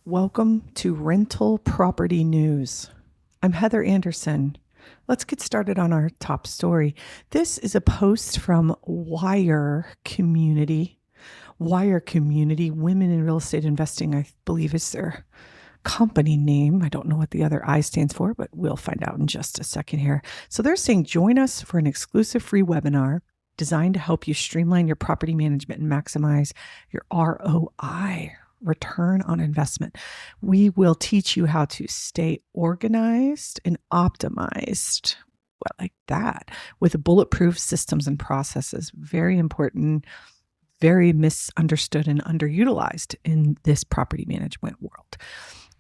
Welcome to Rental Property News. I'm Heather Anderson. Let's get started on our top story. This is a post from Wire Community. Wire Community, Women in Real Estate Investing, I believe is their company name. I don't know what the other I stands for, but we'll find out in just a second here. So they're saying join us for an exclusive free webinar designed to help you streamline your property management and maximize your ROI, return on investment. We will teach you how to stay organized and optimized. Well, like that, with bulletproof systems and processes. Very important, very misunderstood and underutilized in this property management world.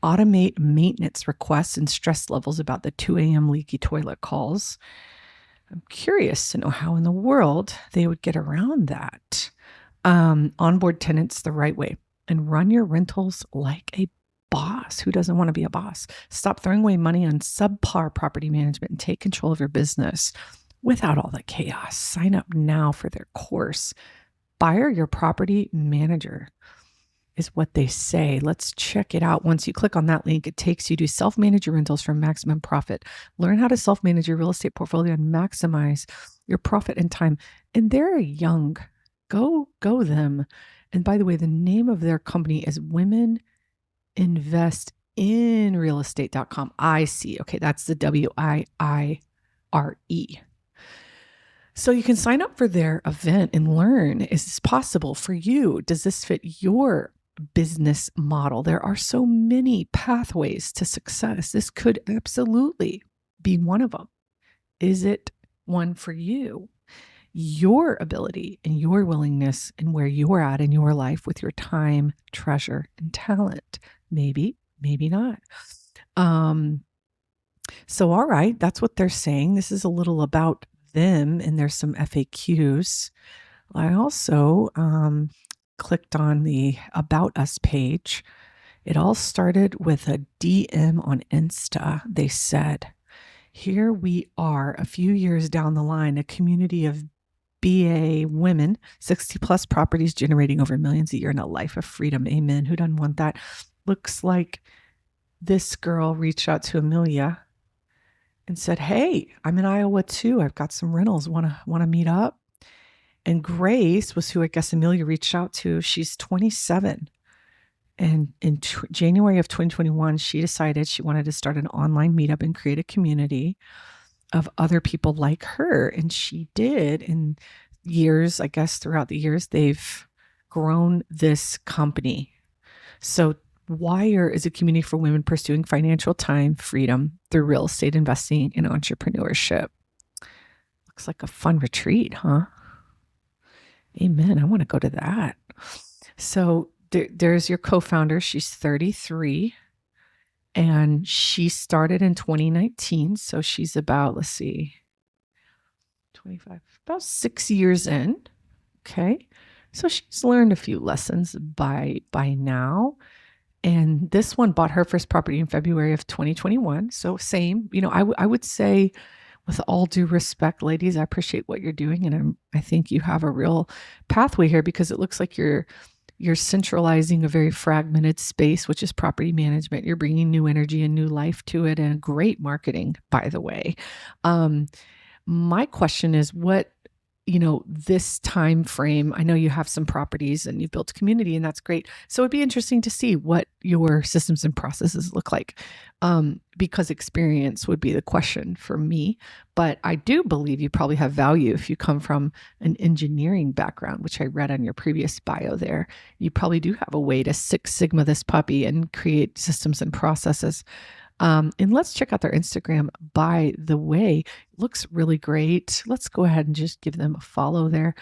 Automate maintenance requests and stress levels about the 2 a.m. leaky toilet calls. I'm curious to know how in the world they would get around that. Onboard tenants the right way and run your rentals like a boss. Who doesn't want to be a boss? Stop throwing away money on subpar property management and take control of your business without all the chaos. Sign up now for their course. Fire your property manager is what they say. Let's check it out. Once you click on that link, it takes you to self-manage your rentals for maximum profit. Learn how to self-manage your real estate portfolio and maximize your profit and time. And they're young. Go them. And by the way, the name of their company is Women Invest in Real Estate.com. I see. Okay, that's the WIIRE. So you can sign up for their event and learn, is this possible for you? Does this fit your business model? There are so many pathways to success. This could absolutely be one of them. Is it one for you? Your ability and your willingness and where you're at in your life with your time, treasure, and talent. Maybe, maybe not. So, all right, that's what they're saying. This is a little about them, and there's some FAQs. I also clicked on the About Us page. It all started with a DM on Insta. They said, here we are a few years down the line, a community of BA women, 60 plus properties generating over millions a year and a life of freedom. Amen. Who doesn't want that? Looks like this girl reached out to Amelia and said, hey, I'm in Iowa too. I've got some rentals. Want to meet up? And Grace was who I guess Amelia reached out to. She's 27. And in January of 2021, she decided she wanted to start an online meetup and create a community of other people like her. And she did. In years, I guess throughout the years, they've grown this company. So Wire is a community for women pursuing financial time freedom through real estate investing and entrepreneurship. Looks like a fun retreat, huh? Amen. I want to go to that. So there's your co-founder. She's 33 and she started in 2019. So she's about, 25, about 6 years in. Okay. So she's learned a few lessons by now. And this one bought her first property in February of 2021. So same, I would say, with all due respect, ladies, I appreciate what you're doing. And I think you have a real pathway here because it looks like you're centralizing a very fragmented space, which is property management. You're bringing new energy and new life to it, and great marketing, by the way. My question is, what, this time frame, I know you have some properties and you've built a community, and that's great. So it'd be interesting to see what your systems and processes look like, because experience would be the question for me. But I do believe you probably have value if you come from an engineering background, which I read on your previous bio there. You probably do have a way to Six Sigma this puppy and create systems and processes. And let's check out their Instagram, by the way. Looks really great. Let's go ahead and just give them a follow there.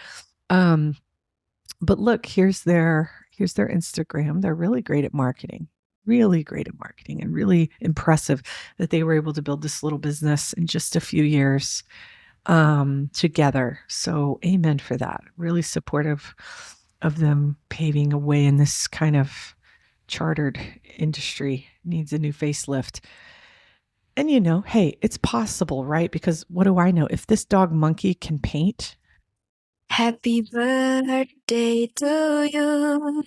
But look, here's their Instagram. They're really great at marketing, and really impressive that they were able to build this little business in just a few years together. So amen for that. Really supportive of them paving a way in this kind of chartered industry. Needs a new facelift. And hey, it's possible, right? Because what do I know? If this dog monkey can paint, Happy birthday to you.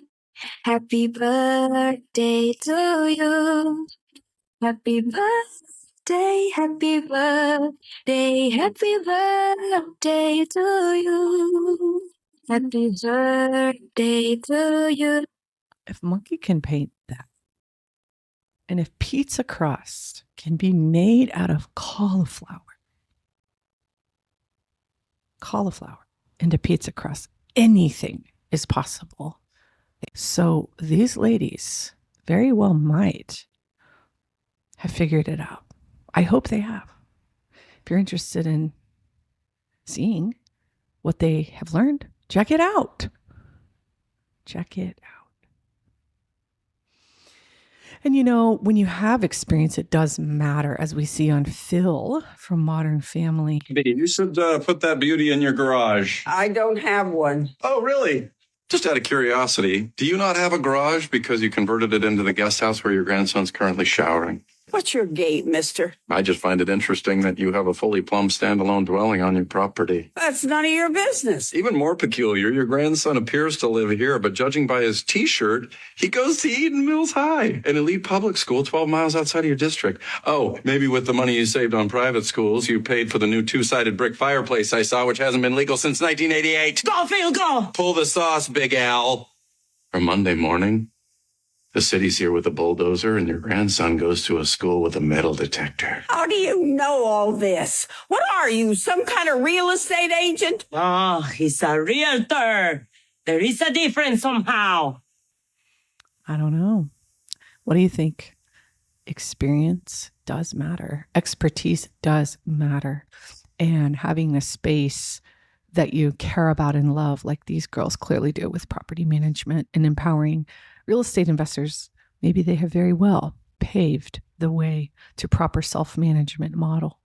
Happy birthday to you. Happy birthday, happy birthday, happy birthday to you. Happy birthday to you. If Monkey can paint that, and if pizza crust can be made out of cauliflower into pizza crust, anything is possible. So these ladies very well might have figured it out. I hope they have. If you're interested in seeing what they have learned, check it out. Check it out. And you know, when you have experience, it does matter, as we see on Phil from Modern Family. You should put that beauty in your garage. I don't have one. Oh, really? Just out of curiosity, do you not have a garage because you converted it into the guest house where your grandson's currently showering? What's your gate, mister? I just find it interesting that you have a fully plumbed standalone dwelling on your property. That's none of your business. Even more peculiar, your grandson appears to live here, but judging by his T-shirt, he goes to Eden Mills High, an elite public school 12 miles outside of your district. Oh, maybe with the money you saved on private schools, you paid for the new two-sided brick fireplace I saw, which hasn't been legal since 1988. Go, Phil, go! Pull the sauce, Big Al. For Monday morning, the city's here with a bulldozer, and your grandson goes to a school with a metal detector. How do you know all this? What are you, some kind of real estate agent? Oh, he's a realtor. There is a difference somehow. I don't know. What do you think? Experience does matter. Expertise does matter. And having a space that you care about and love, like these girls clearly do with property management and empowering real estate investors, maybe they have very well paved the way to proper self-management model.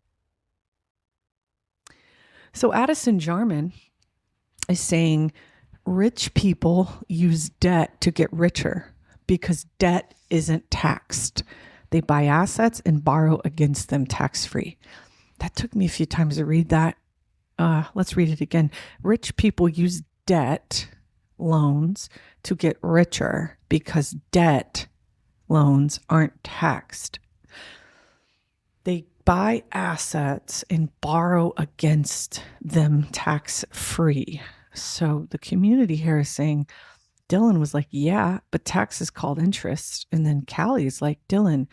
So Addison Jarman is saying rich people use debt to get richer because debt isn't taxed. They buy assets and borrow against them tax-free. That took me a few times to read that. Let's read it again. Rich people use debt loans to get richer because debt loans aren't taxed. They buy assets and borrow against them tax-free. So the community here is saying, Dylan was like, yeah, but tax is called interest. And then Callie is like, Dylan,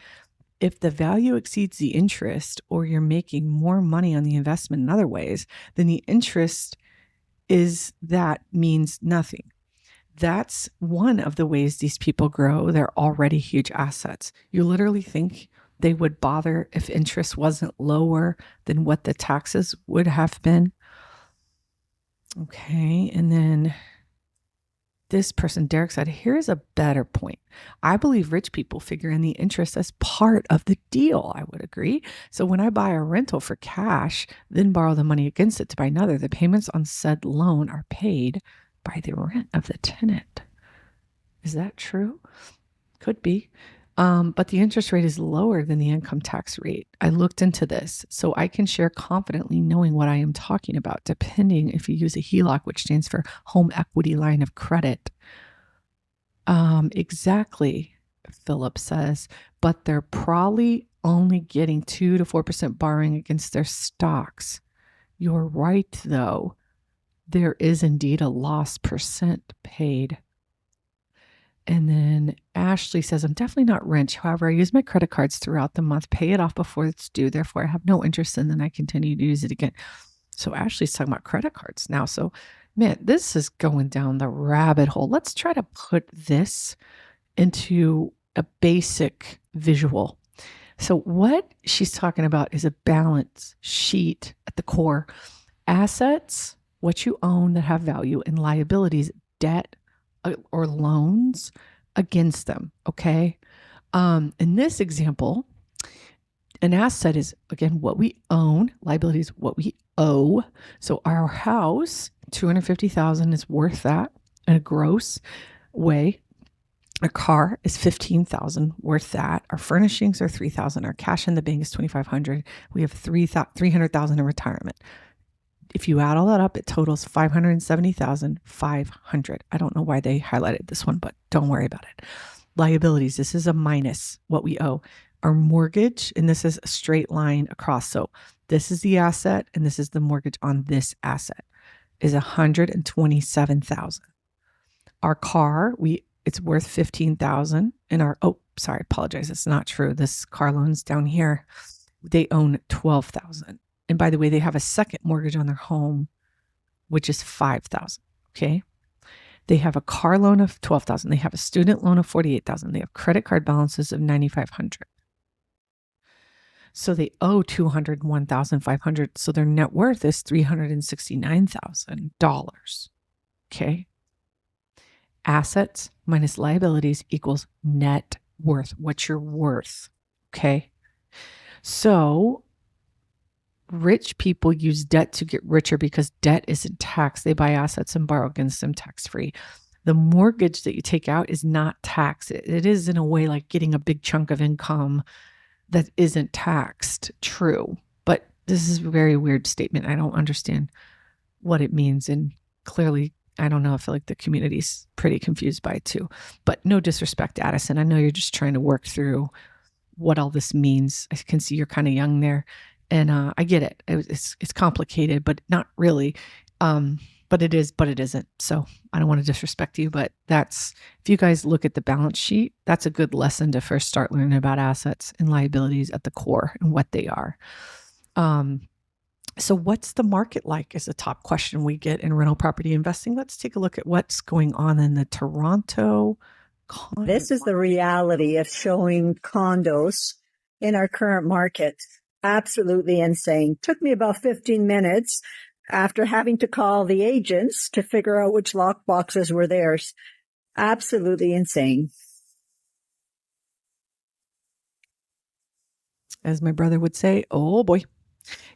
if the value exceeds the interest or you're making more money on the investment in other ways, then the interest means nothing. That's one of the ways these people grow. They're already huge assets. You literally think they would bother if interest wasn't lower than what the taxes would have been? Okay, and then this person, Derek, said, here's a better point. I believe rich people figure in the interest as part of the deal. I would agree. So when I buy a rental for cash, then borrow the money against it to buy another, the payments on said loan are paid by the rent of the tenant. Is that true? Could be. But the interest rate is lower than the income tax rate. I looked into this, so I can share confidently knowing what I am talking about, depending if you use a HELOC, which stands for Home Equity Line of Credit. Exactly, Philip says, but they're probably only getting 2 to 4% borrowing against their stocks. You're right, though. There is indeed a loss percent paid. And then Ashley says, I'm definitely not rich. However, I use my credit cards throughout the month, pay it off before it's due. Therefore, I have no interest, and then I continue to use it again. So Ashley's talking about credit cards now. So, man, this is going down the rabbit hole. Let's try to put this into a basic visual. So what she's talking about is a balance sheet at the core. Assets, what you own that have value, and liabilities, debt, or loans against them. Okay. In this example, an asset is, again, what we own. Liability is what we owe. So our house, $250,000 is worth that in a gross way. Our car is $15,000 worth that. Our furnishings are $3,000. Our cash in the bank is $2,500. We have $300,000 in retirement. if you add all that up, it totals $570,500. I don't know why they highlighted this one, but don't worry about it. Liabilities. This is a minus what we owe. Our mortgage, and this is a straight line across. So this is the asset, and this is the mortgage on this asset, is $127,000. Our car, it's worth $15,000, and apologize, it's not true. This car loan's down here. They own $12,000. And by the way, they have a second mortgage on their home, which is $5,000. Okay. They have a car loan of $12,000. They have a student loan of $48,000. They have credit card balances of $9,500. So they owe $201,500. So their net worth is $369,000. Okay. Assets minus liabilities equals net worth. What you're worth. Okay. So rich people use debt to get richer because debt isn't taxed. They buy assets and borrow against them tax-free. The mortgage that you take out is not taxed. It is in a way like getting a big chunk of income that isn't taxed. True. But this is a very weird statement. I don't understand what it means. And clearly, I don't know. I feel like the community's pretty confused by it too. But no disrespect, Addison. I know you're just trying to work through what all this means. I can see you're kind of young there. And I get it. It's complicated, but not really. But it is, but it isn't. So I don't want to disrespect you, but if you guys look at the balance sheet, that's a good lesson to first start learning about assets and liabilities at the core and what they are. So what's the market like is a top question we get in rental property investing. Let's take a look at what's going on in the Toronto condo. This is the reality of showing condos in our current market. Absolutely insane. Took me about 15 minutes after having to call the agents to figure out which lock boxes were theirs. Absolutely insane. As my brother would say, oh boy.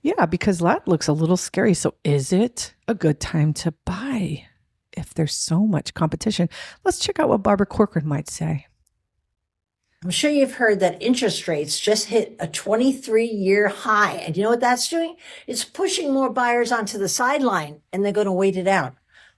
Yeah, because that looks a little scary. So is it a good time to buy if there's so much competition? Let's check out what Barbara Corcoran might say. I'm sure you've heard that interest rates just hit a 23-year high. And you know what that's doing? It's pushing more buyers onto the sideline, and they're going to wait it out.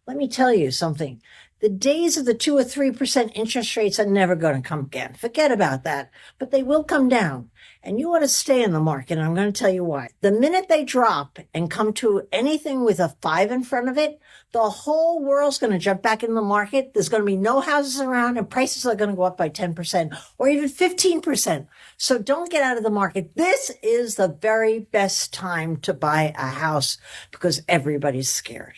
Let me tell you something. The days of the 2 or 3% interest rates are never going to come again. Forget about that. But they will come down. And you want to stay in the market, and I'm going to tell you why. The minute they drop and come to anything with a 5 in front of it, the whole world's going to jump back in the market. There's going to be no houses around, and prices are going to go up by 10% or even 15%. So don't get out of the market. This is the very best time to buy a house because everybody's scared.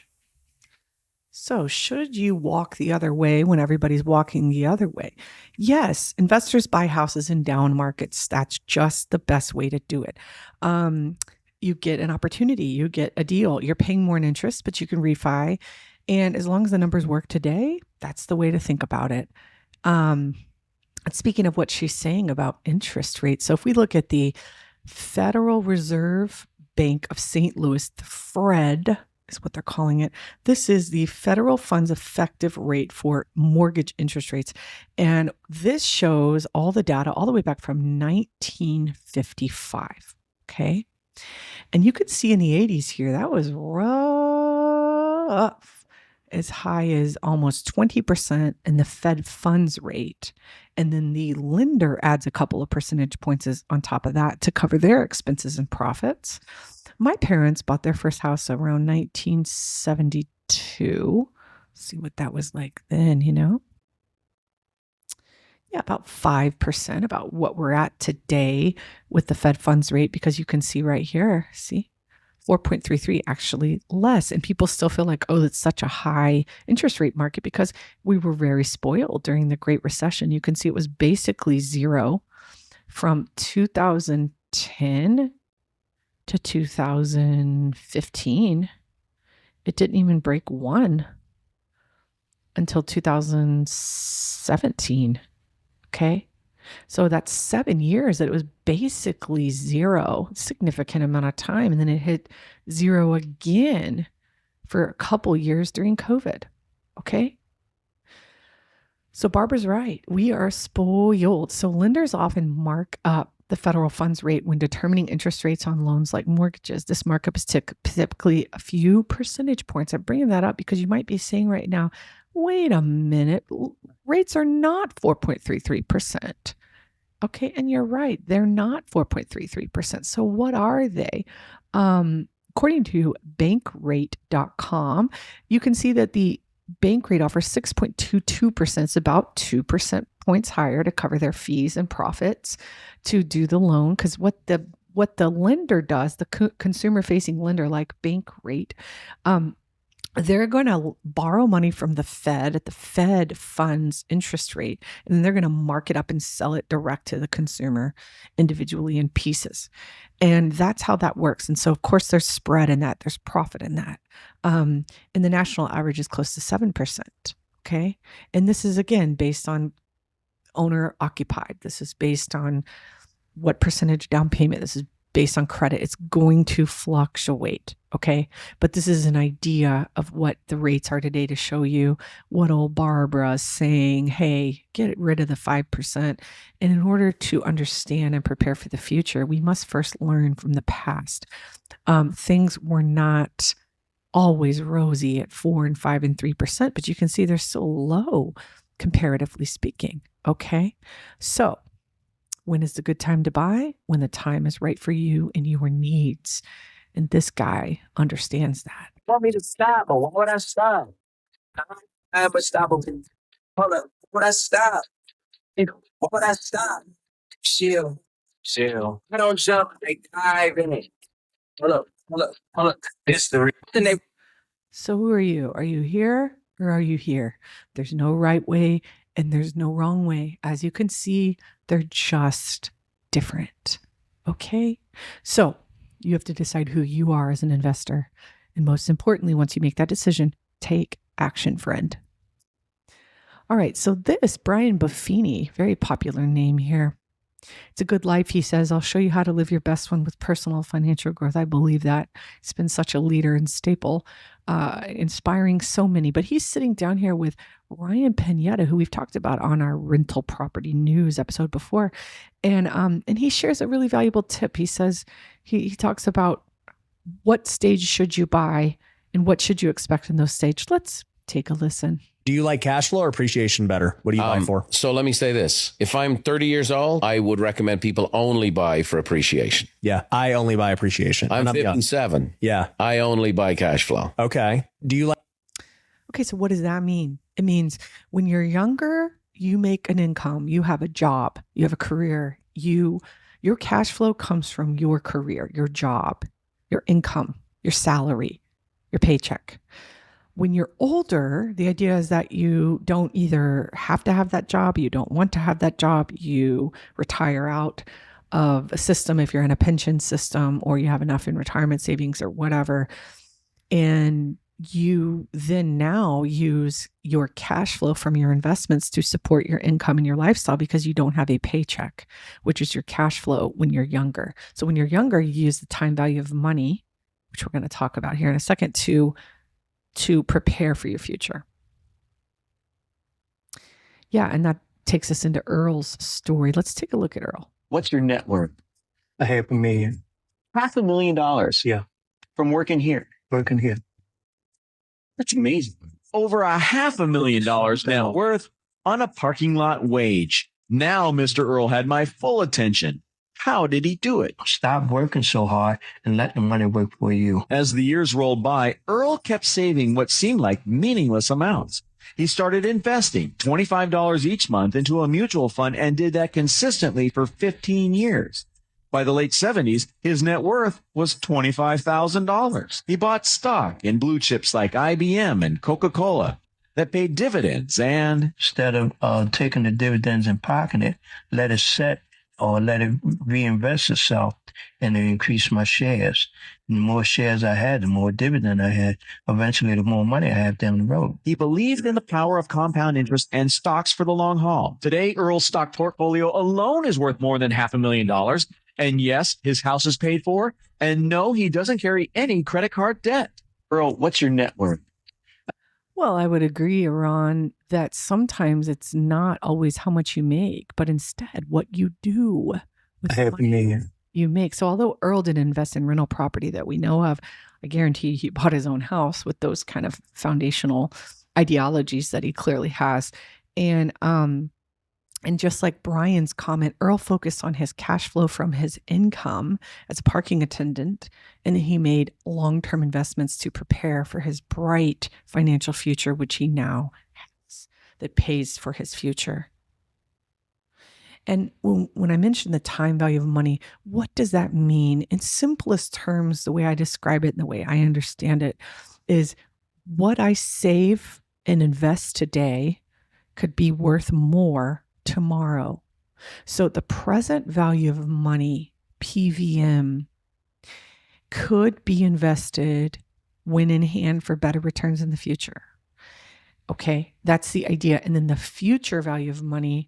So should you walk the other way when everybody's walking the other way? Yes, investors buy houses in down markets. That's just the best way to do it. You get an opportunity, you get a deal. You're paying more in interest, but you can refi. And as long as the numbers work today, that's the way to think about it. Speaking of what she's saying about interest rates, so if we look at the Federal Reserve Bank of St. Louis, the FRED, is what they're calling it. This is the federal funds effective rate for mortgage interest rates. And this shows all the data all the way back from 1955. Okay. And you could see in the 80s here, that was rough, as high as almost 20% in the Fed funds rate. And then the lender adds a couple of percentage points on top of that to cover their expenses and profits. My parents bought their first house around 1972. See what that was like then, Yeah, about 5%, about what we're at today with the Fed funds rate, because you can see right here, 4.33, actually less. And people still feel like, oh, it's such a high interest rate market because we were very spoiled during the Great Recession. You can see it was basically zero from 2010 to 2015. It didn't even break 1 until 2017. Okay. So that's 7 years that it was basically zero, significant amount of time. And then it hit zero again for a couple years during COVID. Okay. So Barbara's right. We are spoiled. So lenders often mark up the federal funds rate when determining interest rates on loans like mortgages. This markup is typically a few percentage points. I'm bringing that up because you might be saying right now, wait a minute, rates are not 4.33%. Okay, and you're right, they're not 4.33%. So what are they? According to bankrate.com, you can see that the bank rate offers 6.22%. It's about 2% points higher to cover their fees and profits to do the loan. Because what the lender does, the consumer-facing lender like Bankrate, they're going to borrow money from the Fed at the Fed funds interest rate, and then they're going to mark it up and sell it direct to the consumer individually in pieces. And that's how that works. And so, of course, there's spread in that. There's profit in that. And the national average is close to 7%. Okay. And this is, again, based on owner occupied. This is based on what percentage down payment. This is based on credit. It's going to fluctuate. Okay. But this is an idea of what the rates are today to show you what old Barbara's saying. Hey, get rid of the 5%. And in order to understand and prepare for the future, we must first learn from the past. Things were not always rosy at 4 and 5 and 3%, but you can see they're still low comparatively speaking. Okay. So when is the good time to buy? When the time is right for you and your needs. And this guy understands that. Want me to stop, or why would I stop? I would stop. Hold up. Would I stop? Why would I stop? Chill. I don't jump. I dive in it. Hold up. It's the reason So who are you? Are you here or are you here? There's no right way and there's no wrong way. As you can see, they're just different. Okay? So you have to decide who you are as an investor. And most importantly, once you make that decision, take action, friend. All right. So this, Brian Buffini, very popular name here. It's a good life, he says. I'll show you how to live your best one with personal financial growth. I believe that. He's been such a leader and staple, inspiring so many. But he's sitting down here with Ryan Pineda, who we've talked about on our rental property news episode before. And he shares a really valuable tip. He says, he talks about what stage should you buy and what should you expect in those stages. Let's take a listen. Do you like cash flow or appreciation better? What do you buy for? So let me say this. If I'm 30 years old, I would recommend people only buy for appreciation. Yeah, I only buy appreciation. I'm 57. Yeah. I only buy cash flow. Okay. Do you like... Okay, so what does that mean? It means when you're younger, you make an income, you have a job, you have a career, your cash flow comes from your career, your job, your income, your salary, your paycheck. When you're older, the idea is that you don't either have to have that job, you don't want to have that job, you retire out of a system if you're in a pension system or you have enough in retirement savings or whatever. And you then now use your cash flow from your investments to support your income and your lifestyle because you don't have a paycheck, which is your cash flow when you're younger. So when you're younger, you use the time value of money, which we're going to talk about here in a second, to prepare for your future. Yeah, and that takes us into Earl's story. Let's take a look at Earl. What's your net worth? $500,000. $500,000. Yeah. From working here. That's amazing. Over $500,000 net worth on a parking lot wage. Now Mr. Earl had my full attention. How did he do it? Stop working so hard and let the money work for you. As the years rolled by, Earl kept saving what seemed like meaningless amounts. He started investing $25 each month into a mutual fund and did that consistently for 15 years. By the late 70s, his net worth was $25,000. He bought stock in blue chips like IBM and Coca-Cola that paid dividends and... Instead of taking the dividends and parking it, let it set or let it reinvest itself and it increase my shares. The more shares I had, the more dividend I had. Eventually, the more money I have down the road. He believed in the power of compound interest and stocks for the long haul. Today, Earl's stock portfolio alone is worth more than $500,000. And yes, his house is paid for. And no, he doesn't carry any credit card debt. Earl, what's your net worth? Well, I would agree, Ron, that sometimes it's not always how much you make, but instead what you do with I have money million. you make. So although Earl didn't invest in rental property that we know of, I guarantee he bought his own house with those kind of foundational ideologies that he clearly has. And just like Brian's comment, Earl focused on his cash flow from his income as a parking attendant, and he made long-term investments to prepare for his bright financial future, which he now has, that pays for his future. And when I mention the time value of money, what does that mean? In simplest terms, the way I describe it and the way I understand it is what I save and invest today could be worth more tomorrow. So the present value of money, PVM, could be invested when in hand for better returns in the future. Okay, that's the idea. And then the future value of money,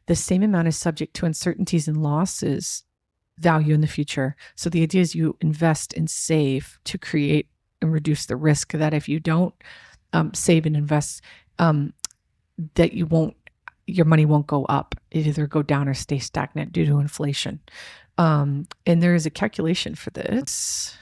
the same amount is subject to uncertainties and losses value in the future. So the idea is you invest and save to create and reduce the risk that if you don't save and invest, that your money won't go up. It either go down or stay stagnant due to inflation. And there is a calculation for this.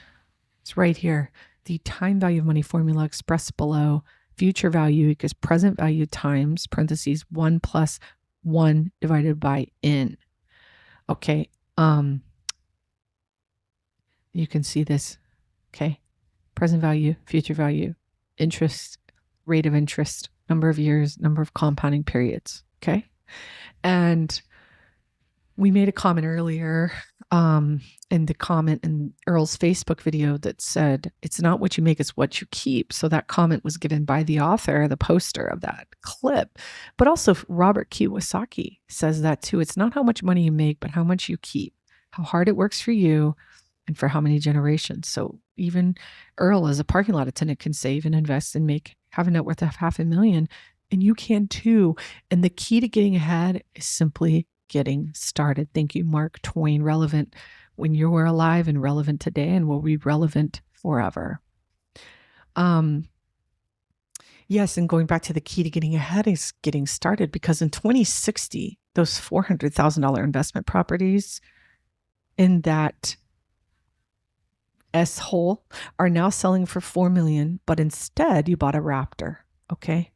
It's right here. The time value of money formula expressed below. Future value equals present value times, parentheses, 1 plus 1 divided by n. Okay. You can see this. Okay. Present value, future value, interest, rate of interest, number of years, number of compounding periods. Okay. And we made a comment earlier in the comment in Earl's Facebook video that said, it's not what you make, it's what you keep. So that comment was given by the author, the poster of that clip. But also Robert Kiyosaki says that too. It's not how much money you make, but how much you keep, how hard it works for you and for how many generations. So even Earl as a parking lot attendant can save and invest and have a net worth of $500,000, and you can too. And the key to getting ahead is simply getting started. Thank you, Mark Twain. Relevant when you were alive and relevant today and will be relevant forever. Yes, and going back to the key to getting ahead is getting started, because in 2060, those $400,000 investment properties in that S-hole are now selling for $4 million, but instead you bought a Raptor. Okay.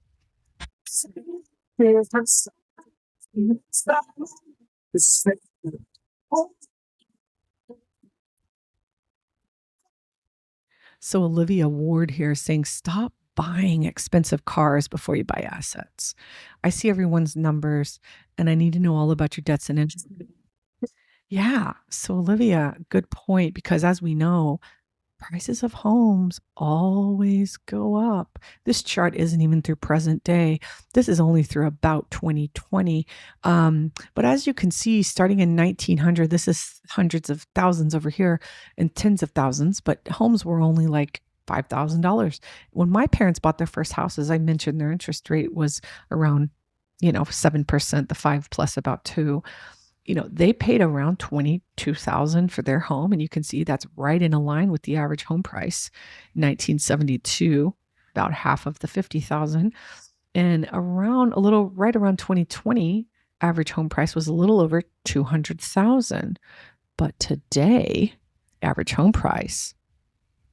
So Olivia Ward here is saying, stop buying expensive cars before you buy assets. I see everyone's numbers and I need to know all about your debts and interest. Yeah. So Olivia, good point, because as we know, prices of homes always go up. This chart isn't even through present day. This is only through about 2020. But as you can see, starting in 1900, this is hundreds of thousands over here and tens of thousands, but homes were only like $5,000. When my parents bought their first house, as I mentioned, their interest rate was around, 7%, the 5 plus about 2. They paid around $22,000 for their home. And you can see that's right in line with the average home price. 1972, about half of the $50,000. And right around 2020, average home price was a little over $200,000. But today, average home price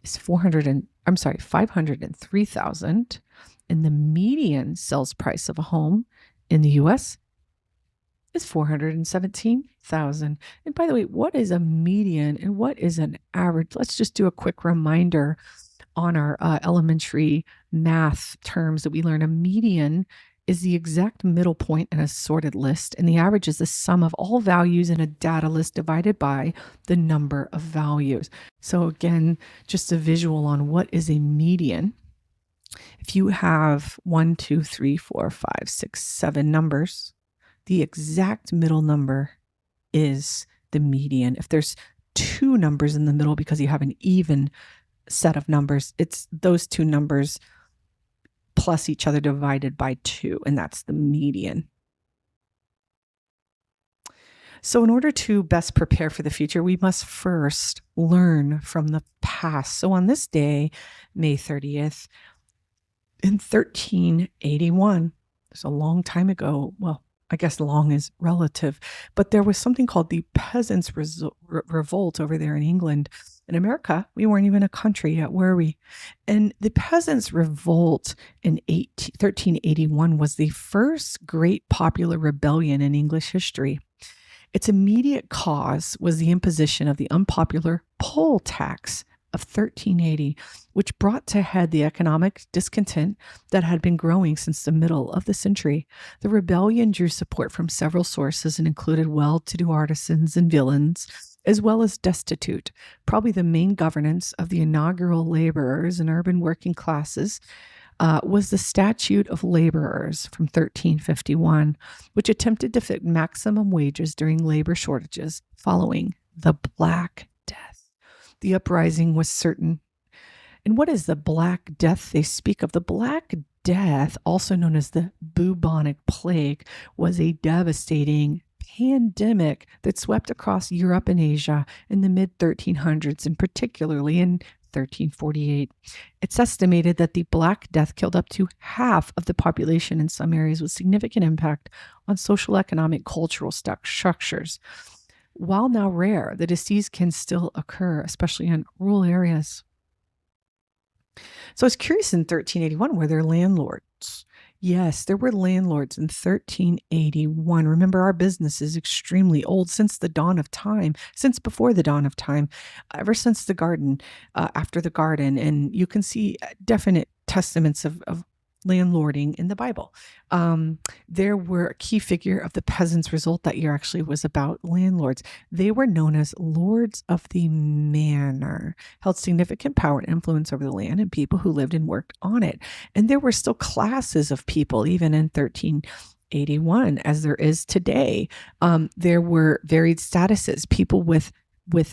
is $503,000. And the median sales price of a home in the US is $417,000. And by the way, what is a median and what is an average? Let's just do a quick reminder on our elementary math terms that we learn. A median is the exact middle point in a sorted list, and the average is the sum of all values in a data list divided by the number of values. So again, just a visual on what is a median. If you have 1, 2, 3, 4, 5, 6, 7 numbers, the exact middle number is the median. If there's 2 numbers in the middle because you have an even set of numbers, it's those 2 numbers plus each other divided by 2, and that's the median. So in order to best prepare for the future, we must first learn from the past. So on this day, May 30th, in 1381, it's a long time ago, well, I guess long is relative, but there was something called the Peasants' Revolt over there in England. In America, we weren't even a country yet, were we? And the Peasants' Revolt in 1381 was the first great popular rebellion in English history. Its immediate cause was the imposition of the unpopular poll tax of 1380, which brought to head the economic discontent that had been growing since the middle of the century. The rebellion drew support from several sources and included well-to-do artisans and villains, as well as destitute. Probably the main governance of the inaugural laborers and urban working classes was the Statute of Laborers from 1351, which attempted to fix maximum wages during labor shortages following the Black Death. The uprising was certain. And what is the Black Death they speak of? The Black Death, also known as the bubonic plague, was a devastating pandemic that swept across Europe and Asia in the mid-1300s, and particularly in 1348. It's estimated that the Black Death killed up to half of the population in some areas, with significant impact on social, economic, cultural structures. While now rare, the disease can still occur, especially in rural areas. So I was curious, in 1381, were there landlords? Yes, there were landlords in 1381. Remember, our business is extremely old, since the dawn of time, since before the dawn of time, ever since the garden, after the garden. And you can see definite testaments of landlording in the Bible. There were a key figure of the Peasants' Revolt that year actually was about landlords. They were known as lords of the manor, held significant power and influence over the land and people who lived and worked on it. And there were still classes of people, even in 1381, as there is today. There were varied statuses, people with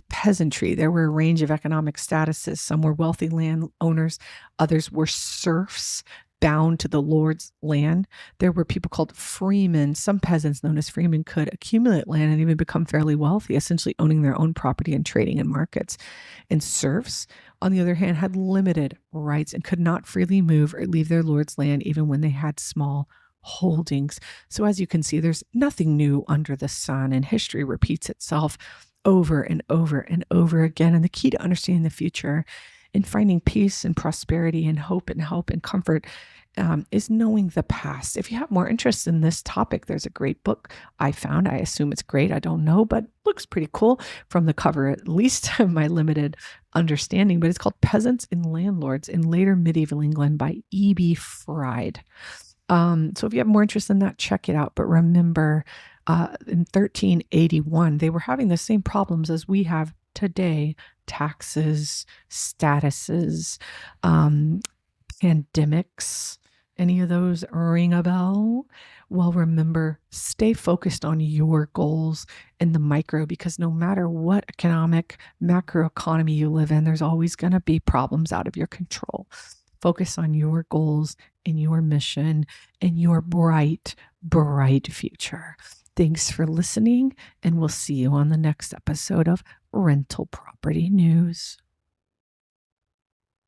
peasantry. There were a range of economic statuses. Some were wealthy landowners, others were serfs bound to the lord's land. There were people called freemen. Some peasants, known as freemen, could accumulate land and even become fairly wealthy, essentially owning their own property and trading in markets. And serfs, on the other hand, had limited rights and could not freely move or leave their lord's land even when they had small holdings. So as you can see, there's nothing new under the sun, and history repeats itself over and over and over again. And the key to understanding the future and finding peace and prosperity and hope and help and comfort is knowing the past. If you have more interest in this topic, there's a great book I found. I assume it's great. I don't know, but looks pretty cool from the cover, at least my limited understanding. But it's called Peasants and Landlords in Later Medieval England by E.B. Fried. So if you have more interest in that, check it out. But remember, in 1381, they were having the same problems as we have today: taxes, statuses, pandemics. Any of those ring a bell? Well, remember, stay focused on your goals in the micro, because no matter what economic macroeconomy you live in, there's always going to be problems out of your control. Focus on your goals and your mission and your bright, bright future. Thanks for listening, and we'll see you on the next episode of Rental Property News.